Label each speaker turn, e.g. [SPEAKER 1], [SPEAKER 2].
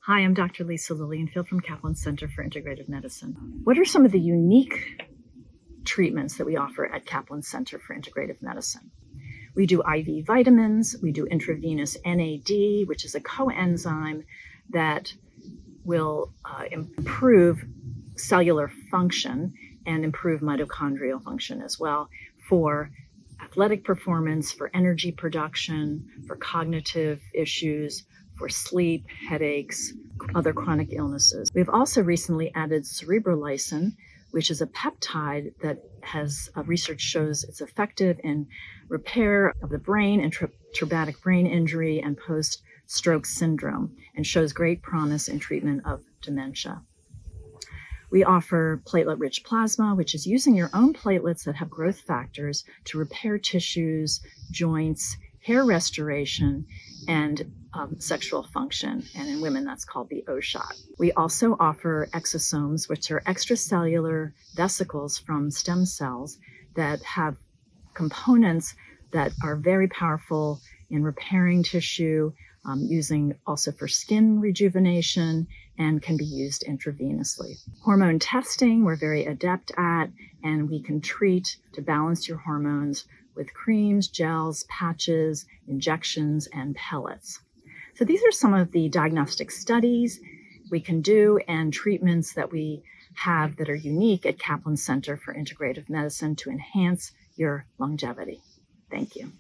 [SPEAKER 1] Hi, I'm Dr. Lisa Lilienfield from Kaplan Center for Integrative Medicine. What are some of the unique treatments that we offer at Kaplan Center for Integrative Medicine? We do IV vitamins, we do intravenous NAD, which is a coenzyme that will improve cellular function and improve mitochondrial function as well for athletic performance, for energy production, for cognitive issues, for sleep, headaches, other chronic illnesses. We've also recently added cerebrolysin, which is a peptide that has research shows it's effective in repair of the brain and traumatic brain injury and post-stroke syndrome, and shows great promise in treatment of dementia. We offer platelet-rich plasma, which is using your own platelets that have growth factors to repair tissues, joints, hair restoration, and sexual function. And in women, that's called the O-shot. We also offer exosomes, which are extracellular vesicles from stem cells that have components that are very powerful in repairing tissue, using also for skin rejuvenation, and can be used intravenously. Hormone testing, we're very adept at, and we can treat to balance your hormones with creams, gels, patches, injections, and pellets. So these are some of the diagnostic studies we can do and treatments that we have that are unique at Kaplan Center for Integrative Medicine to enhance your longevity. Thank you.